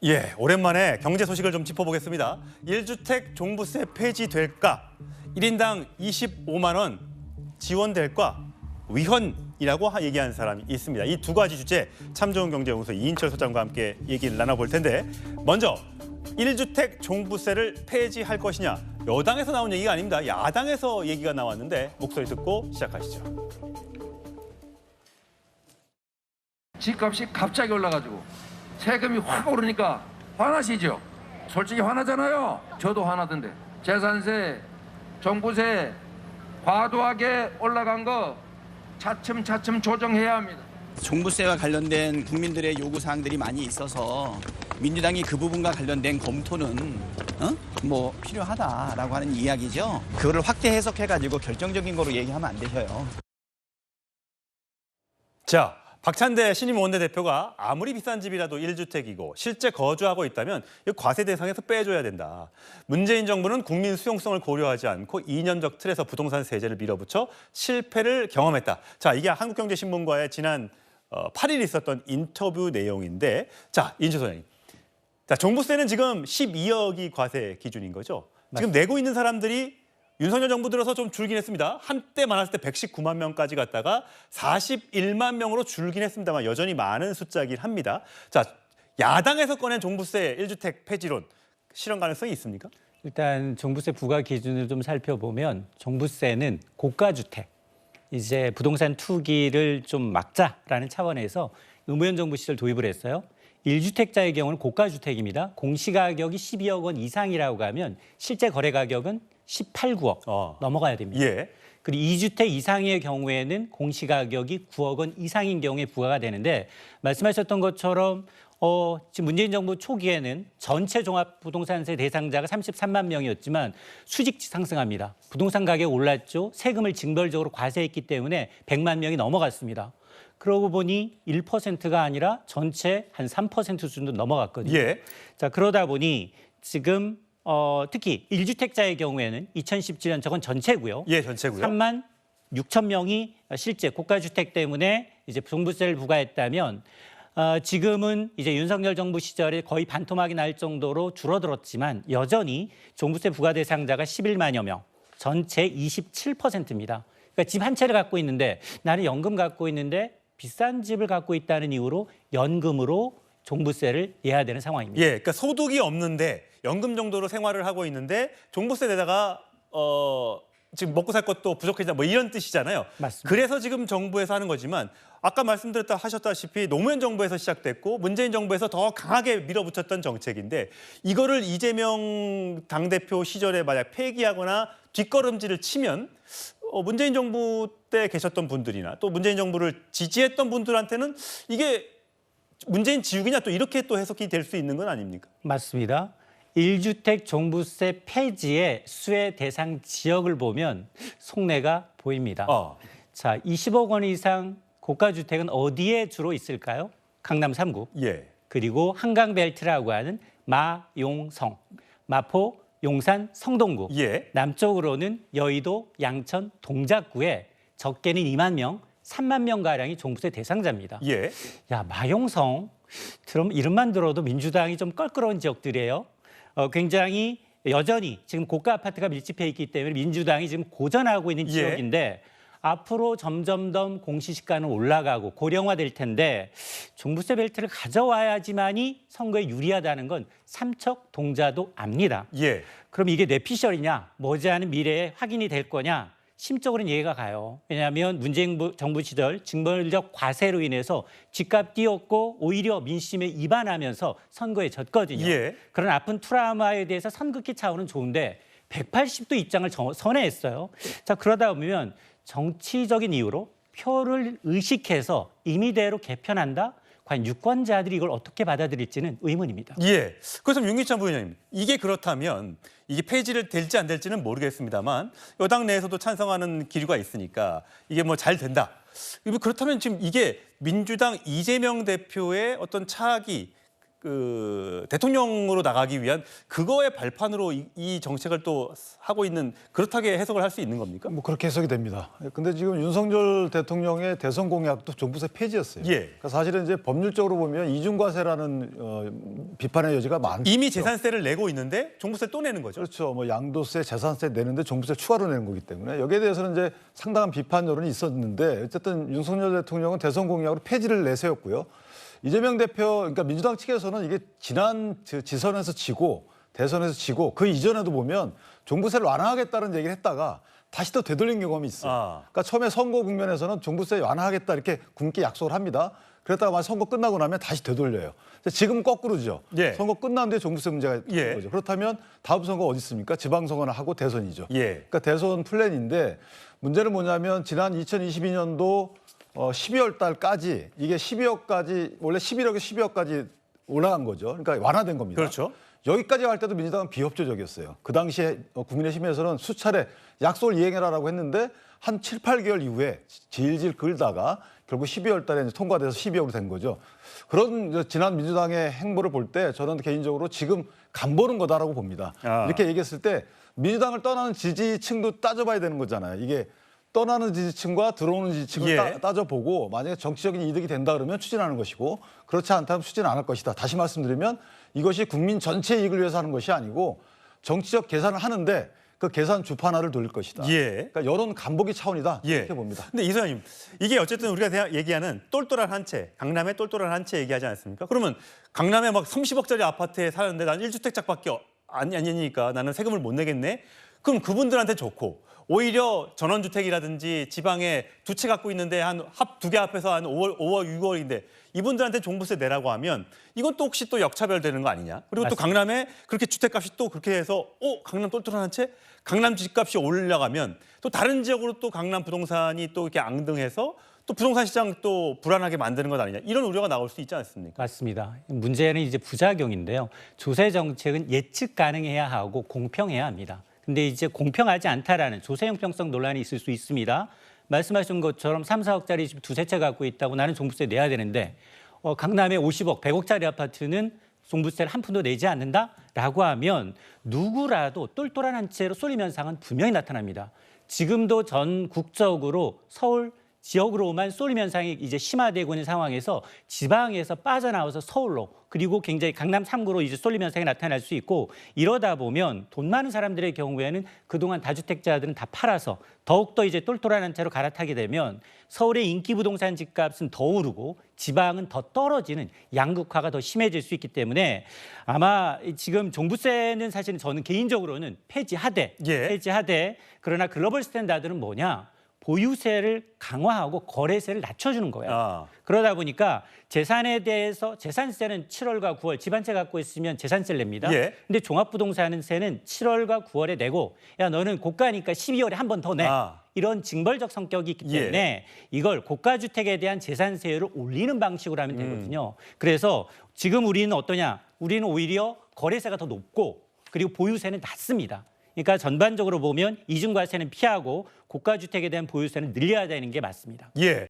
예, 오랜만에 경제 소식을 좀 짚어보겠습니다. 1주택 종부세 폐지될까? 1인당 25만 원 지원될까? 위헌이라고 얘기한 사람이 있습니다. 이 두 가지 주제 참좋은경제연구소 이인철 소장과 함께 얘기를 나눠볼 텐데 먼저 1주택 종부세를 폐지할 것이냐? 여당에서 나온 얘기가 아닙니다. 야당에서 얘기가 나왔는데 목소리 듣고 시작하시죠. 집값이 갑자기 올라가지고 세금이 확 오르니까 화나시죠? 솔직히 화나잖아요. 저도 화나던데. 재산세, 종부세 과도하게 올라간 거 차츰차츰 조정해야 합니다. 종부세와 관련된 국민들의 요구사항들이 많이 있어서 민주당이 그 부분과 관련된 검토는 필요하다라고 하는 이야기죠. 그거를 확대 해석해가지고 결정적인 거로 얘기하면 안 되셔요. 자, 박찬대 신임 원내대표가 아무리 비싼 집이라도 1주택이고 실제 거주하고 있다면 과세 대상에서 빼줘야 된다. 문재인 정부는 국민 수용성을 고려하지 않고 이념적 틀에서 부동산 세제를 밀어붙여 실패를 경험했다. 자, 이게 한국경제신문과의 지난 8일 있었던 인터뷰 내용인데, 자, 인철 소장님. 자, 종부세는 지금 12억이 과세 기준인 거죠? 지금 내고 있는 사람들이 윤석열 정부 들어서 좀 줄긴 했습니다. 한때 많았을 때 119만 명까지 갔다가 41만 명으로 줄긴 했습니다만 여전히 많은 숫자이긴 합니다. 자, 야당에서 꺼낸 종부세 1주택 폐지론 실현 가능성이 있습니까? 일단 종부세 부과 기준을 좀 살펴보면 종부세는 고가주택, 이제 부동산 투기를 좀 막자라는 차원에서 노무현 정부 시절 도입을 했어요. 1주택자의 경우는 고가주택입니다. 공시가격이 12억 원 이상이라고 하면 실제 거래 가격은 18, 9억 넘어가야 됩니다. 예. 그리고 2주택 이상의 경우에는 공시가격이 9억 원 이상인 경우에 부과가 되는데 말씀하셨던 것처럼 지금 문재인 정부 초기에는 전체 종합부동산세 대상자가 33만 명이었지만 수직지 상승합니다. 부동산 가격 올랐죠. 세금을 징벌적으로 과세했기 때문에 100만 명이 넘어갔습니다. 그러고 보니 1%가 아니라 전체 한 3% 수준도 넘어갔거든요. 예. 자, 그러다 보니 지금 특히 1주택자의 경우에는 2017년 저건 전체고요. 예, 전체고요. 3만 6천 명이 실제 고가주택 때문에 이제 종부세를 부과했다면 지금은 이제 윤석열 정부 시절에 거의 반토막이 날 정도로 줄어들었지만 여전히 종부세 부과 대상자가 11만여 명, 전체 27%입니다. 그러니까 집 한 채를 갖고 있는데 나는 연금 갖고 있는데 비싼 집을 갖고 있다는 이유로 연금으로 종부세를 내야 되는 상황입니다. 예, 그러니까 소득이 없는데 연금 정도로 생활을 하고 있는데 종부세 내다가 지금 먹고 살 것도 부족해진다 뭐 이런 뜻이잖아요. 맞습니다. 그래서 지금 정부에서 하는 거지만 아까 하셨다시피 노무현 정부에서 시작됐고 문재인 정부에서 더 강하게 밀어붙였던 정책인데 이거를 이재명 당대표 시절에 만약 폐기하거나 뒷걸음질을 치면 문재인 정부 때 계셨던 분들이나 또 문재인 정부를 지지했던 분들한테는 이게 문재인 지우기냐 또 이렇게 또 해석이 될 수 있는 건 아닙니까? 맞습니다. 1주택 종부세 폐지의 수혜 대상 지역을 보면 속내가 보입니다. 자, 20억 원 이상 고가주택은 어디에 주로 있을까요? 강남 3구, 예. 그리고 한강벨트라고 하는 마용성, 마포, 용산, 성동구, 예. 남쪽으로는 여의도, 양천, 동작구에 적게는 2만 명, 3만 명가량이 종부세 대상자입니다. 예. 야, 마용성, 이름만 들어도 민주당이 좀 껄끄러운 지역들이에요. 굉장히 여전히 지금 고가 아파트가 밀집해 있기 때문에 민주당이 지금 고전하고 있는 지역인데 앞으로 점점 더 공시지가는 올라가고 고령화될 텐데 종부세 벨트를 가져와야지만이 선거에 유리하다는 건 삼척 동자도 압니다. 예. 그럼 이게 뇌피셜이냐, 머지않은 미래에 확인이 될 거냐? 심적으로는 이해가 가요. 왜냐하면 문재인 정부 시절 징벌적 과세로 인해서 집값 뛰었고 오히려 민심에 이반하면서 선거에 졌거든요. 예. 그런 아픈 트라우마에 대해서 선긋기 차원은 좋은데 180도 입장을 선회했어요. 자, 그러다 보면 정치적인 이유로 표를 의식해서 임의대로 개편한다? 과연 유권자들이 이걸 어떻게 받아들일지는 의문입니다. 예. 그래서 윤기찬 부위원님, 이게 그렇다면 이게 폐지를 될지 안 될지는 모르겠습니다만 여당 내에서도 찬성하는 기류가 있으니까 이게 뭐 잘 된다. 그렇다면 지금 이게 민주당 이재명 대표의 어떤 차악이 그 대통령으로 나가기 위한 그거의 발판으로 이 정책을 또 하고 있는 그렇다게 해석을 할 수 있는 겁니까? 뭐 그렇게 해석이 됩니다. 근데 지금 윤석열 대통령의 대선 공약도 종부세 폐지였어요. 예. 그러니까 사실은 이제 법률적으로 보면 이중과세라는 비판의 여지가 많죠. 이미 재산세를 내고 있는데 종부세 또 내는 거죠. 그렇죠. 뭐 양도세, 재산세 내는데 종부세 추가로 내는 거기 때문에 여기에 대해서는 이제 상당한 비판 여론이 있었는데 어쨌든 윤석열 대통령은 대선 공약으로 폐지를 내세웠고요. 이재명 대표, 그러니까 민주당 측에서는 이게 지난 지선에서 지고 대선에서 지고 그 이전에도 보면 종부세를 완화하겠다는 얘기를 했다가 다시 또 되돌린 경험이 있어요. 그러니까 처음에 선거 국면에서는 종부세 완화하겠다 이렇게 국민께 약속을 합니다. 그랬다가 만약 선거 끝나고 나면 다시 되돌려요. 지금 거꾸로죠. 예. 선거 끝난 뒤에 종부세 문제가 예. 있는 거죠. 그렇다면 다음 선거 어디 있습니까? 지방선거는 하고 대선이죠. 예. 그러니까 대선 플랜인데 문제는 뭐냐면 지난 2022년도 12월 달까지 이게 12월까지 원래 11억에서 12억까지 올라간 거죠. 그러니까 완화된 겁니다. 그렇죠. 여기까지 갈 때도 민주당은 비협조적이었어요. 그 당시에 국민의힘에서는 수차례 약속을 이행해라라고 했는데 한 7, 8개월 이후에 질질 끌다가 결국 12월 달에 이제 통과돼서 12억으로 된 거죠. 그런 지난 민주당의 행보를 볼 때 저는 개인적으로 지금 간보는 거다라고 봅니다. 이렇게 얘기했을 때 민주당을 떠나는 지지층도 따져봐야 되는 거잖아요. 이게 떠나는 지지층과 들어오는 지지층을 예. 따져보고 만약에 정치적인 이득이 된다 그러면 추진하는 것이고 그렇지 않다면 추진 안 할 것이다. 다시 말씀드리면 이것이 국민 전체 이익을 위해서 하는 것이 아니고 정치적 계산을 하는데 그 계산 주판화를 돌릴 것이다. 예. 그러니까 여론 간보기 차원이다. 예. 이렇게 봅니다. 근데 이 소장님, 이게 어쨌든 우리가 얘기하는 똘똘한 한 채, 강남의 똘똘한 한 채 얘기하지 않습니까? 그러면 강남에 막 30억짜리 아파트에 사는데 난 1주택자밖에 아니니까 나는 세금을 못 내겠네? 그럼 그분들한테 좋고 오히려 전원주택이라든지 지방에 두 채 갖고 있는데 한 두 개 합해서 한 5월, 6월인데 이분들한테 종부세 내라고 하면 이건 또 혹시 또 역차별되는 거 아니냐? 그리고 또 강남에 그렇게 주택값이 또 그렇게 해서 강남 똘똘한 한 채? 강남 집값이 올라가면 또 다른 지역으로 또 강남 부동산이 또 이렇게 앙등해서 또 부동산 시장 또 불안하게 만드는 것 아니냐? 이런 우려가 나올 수 있지 않습니까? 맞습니다. 문제는 이제 부작용인데요. 조세 정책은 예측 가능해야 하고 공평해야 합니다. 근데 이제 공평하지 않다라는 조세 형평성 논란이 있을 수 있습니다. 말씀하신 것처럼 3, 4억짜리 집 두세 채 갖고 있다고 나는 종부세 내야 되는데 강남에 50억, 100억짜리 아파트는 종부세를 한 푼도 내지 않는다라고 하면 누구라도 똘똘한 한 채로 쏠림 현상은 분명히 나타납니다. 지금도 전국적으로 서울 지역으로만 쏠림 현상이 이제 심화되고 있는 상황에서 지방에서 빠져나와서 서울로 그리고 굉장히 강남 3구로 이제 쏠림 현상이 나타날 수 있고 이러다 보면 돈 많은 사람들의 경우에는 그동안 다주택자들은 다 팔아서 더욱더 이제 똘똘한 한 채로 갈아타게 되면 서울의 인기 부동산 집값은 더 오르고 지방은 더 떨어지는 양극화가 더 심해질 수 있기 때문에 아마 지금 종부세는 사실은 저는 개인적으로는 폐지하되 그러나 글로벌 스탠다드는 뭐냐? 보유세를 강화하고 거래세를 낮춰주는 거예요. 그러다 보니까 재산에 대해서 재산세는 7월과 9월 집 한 채 갖고 있으면 재산세를 냅니다. 근데 종합부동산세는 7월과 9월에 내고 야 너는 고가니까 12월에 한 번 더 내. 이런 징벌적 성격이 있기 때문에 이걸 고가주택에 대한 재산세율을 올리는 방식으로 하면 되거든요. 그래서 지금 우리는 어떠냐? 우리는 오히려 거래세가 더 높고 그리고 보유세는 낮습니다. 그러니까 전반적으로 보면 이중과세는 피하고 고가주택에 대한 보유세는 늘려야 되는 게 맞습니다. 예.